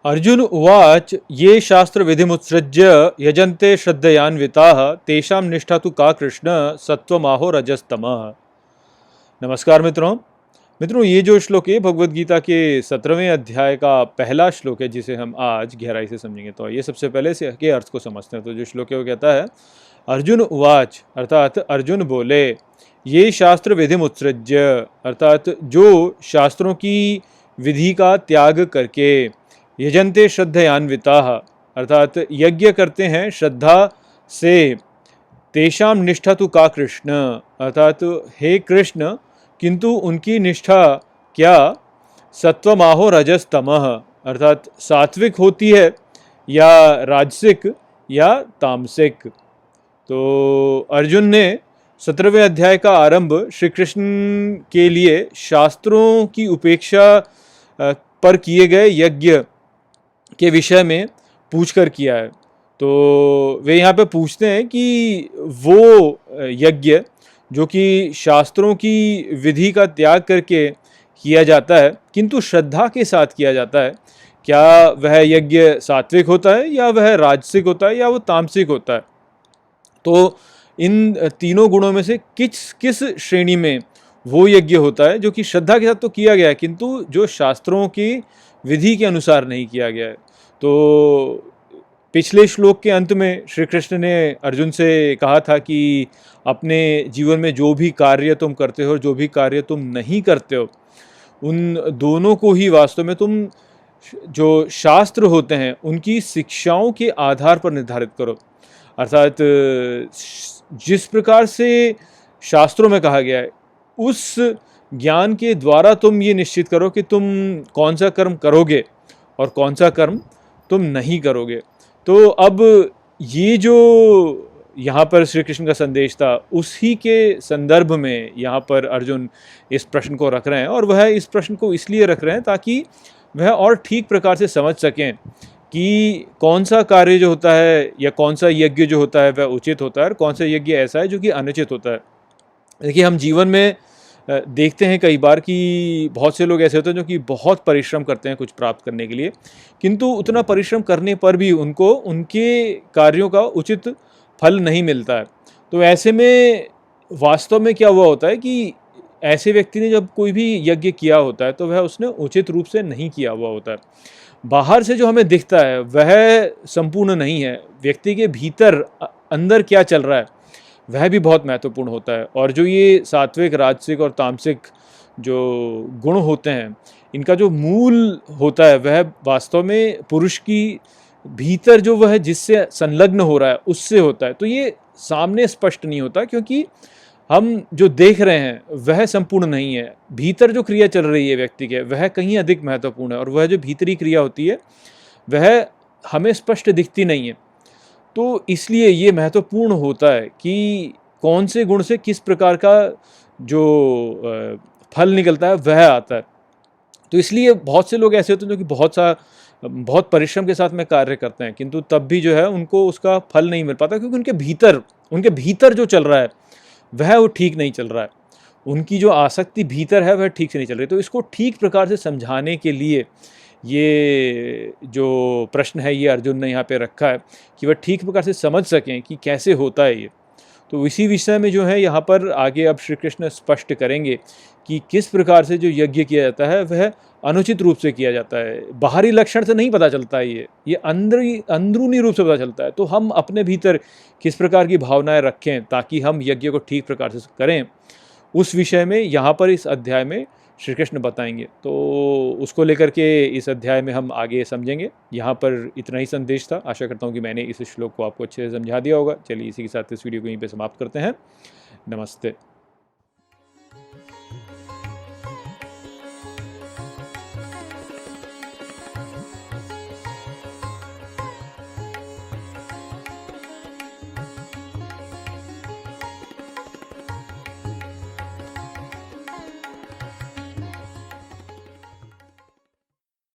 अर्जुन उवाच ये शास्त्र विधिमुत्सृज्य यजन्ते श्रद्धयान्विताः तेषां निष्ठा तु का कृष्ण सत्वमाहो रजस्तमः। नमस्कार मित्रों, ये जो श्लोक है भगवद गीता के 17वें अध्याय का पहला श्लोक है जिसे हम आज गहराई से समझेंगे। तो ये सबसे पहले से के अर्थ को समझते हैं। तो जो श्लोक है वो कहता है अर्जुन उवाच अर्थात अर्जुन बोले, ये शास्त्र विधिमुत्सृज्य अर्थात जो शास्त्रों की विधि का त्याग करके यजन्ते श्रद्धयान्विताः अर्थात यज्ञ करते हैं श्रद्धा से, तेषां निष्ठा तु का कृष्ण अर्थात हे कृष्ण किंतु उनकी निष्ठा क्या सत्वमाहो रजस्तमः अर्थात सात्विक होती है या राजसिक या तामसिक। तो अर्जुन ने 17वें अध्याय का आरंभ श्री कृष्ण के लिए शास्त्रों की उपेक्षा पर किए गए यज्ञ के विषय में पूछकर किया है। तो वे यहाँ पे पूछते हैं कि वो यज्ञ जो कि शास्त्रों की विधि का त्याग करके किया जाता है किंतु श्रद्धा के साथ किया जाता है, क्या वह यज्ञ सात्विक होता है या वह राजसिक होता है या वो तामसिक होता है। तो इन तीनों गुणों में से किस श्रेणी में वो यज्ञ होता है जो कि श्रद्धा के साथ तो किया गया है किंतु जो शास्त्रों की विधि के अनुसार नहीं किया गया है। तो पिछले श्लोक के अंत में श्री कृष्ण ने अर्जुन से कहा था कि अपने जीवन में जो भी कार्य तुम करते हो और जो भी कार्य तुम नहीं करते हो उन दोनों को ही वास्तव में तुम जो शास्त्र होते हैं उनकी शिक्षाओं के आधार पर निर्धारित करो। अर्थात जिस प्रकार से शास्त्रों में कहा गया है उस ज्ञान के द्वारा तुम ये निश्चित करो कि तुम कौन सा कर्म करोगे और कौन सा कर्म तुम नहीं करोगे। तो अब ये जो यहाँ पर श्री कृष्ण का संदेश था उसी के संदर्भ में यहाँ पर अर्जुन इस प्रश्न को रख रहे हैं और वह इस प्रश्न को इसलिए रख रहे हैं ताकि वह और ठीक प्रकार से समझ सकें कि कौन सा कार्य जो होता है या कौन सा यज्ञ जो होता है वह उचित होता है और कौन सा यज्ञ ऐसा है जो कि अनुचित होता है। देखिए, हम जीवन में देखते हैं कई बार कि बहुत से लोग ऐसे होते हैं जो कि बहुत परिश्रम करते हैं कुछ प्राप्त करने के लिए, किंतु उतना परिश्रम करने पर भी उनको उनके कार्यों का उचित फल नहीं मिलता है। तो ऐसे में वास्तव में क्या हुआ होता है कि ऐसे व्यक्ति ने जब कोई भी यज्ञ किया होता है तो वह उसने उचित रूप से नहीं किया हुआ होता है। बाहर से जो हमें दिखता है वह संपूर्ण नहीं है, व्यक्ति के भीतर अंदर क्या चल रहा है वह भी बहुत महत्वपूर्ण होता है। और जो ये सात्विक, राजसिक और तामसिक जो गुण होते हैं इनका जो मूल होता है वह वास्तव में पुरुष की भीतर जो वह जिससे संलग्न हो रहा है उससे होता है। तो ये सामने स्पष्ट नहीं होता क्योंकि हम जो देख रहे हैं वह संपूर्ण नहीं है, भीतर जो क्रिया चल रही है व्यक्ति के वह कहीं अधिक महत्वपूर्ण है और वह जो भीतरी क्रिया होती है वह हमें स्पष्ट दिखती नहीं है। तो इसलिए ये महत्वपूर्ण होता है कि कौन से गुण से किस प्रकार का जो फल निकलता है वह आता है। तो इसलिए बहुत से लोग ऐसे होते हैं जो कि बहुत परिश्रम के साथ में कार्य करते हैं किंतु तब भी जो है उनको उसका फल नहीं मिल पाता क्योंकि उनके भीतर जो चल रहा है वह वो ठीक नहीं चल रहा है, उनकी जो आसक्ति भीतर है वह ठीक से नहीं चल रही। तो इसको ठीक प्रकार से समझाने के लिए ये जो प्रश्न है ये अर्जुन ने यहाँ पे रखा है कि वह ठीक प्रकार से समझ सकें कि कैसे होता है ये। तो इसी विषय में जो है यहाँ पर आगे अब श्री कृष्ण स्पष्ट करेंगे कि किस प्रकार से जो यज्ञ किया जाता है वह अनुचित रूप से किया जाता है। बाहरी लक्षण से नहीं पता चलता है, ये अंदरूनी रूप से पता चलता है। तो हम अपने भीतर किस प्रकार की भावनाएं रखें ताकि हम यज्ञ को ठीक प्रकार से करें, उस विषय में यहाँ पर इस अध्याय में श्री कृष्ण बताएंगे। तो उसको लेकर के इस अध्याय में हम आगे समझेंगे। यहाँ पर इतना ही संदेश था। आशा करता हूँ कि मैंने इस श्लोक को आपको अच्छे से समझा दिया होगा। चलिए इसी के साथ इस वीडियो को यहीं पे समाप्त करते हैं। नमस्ते।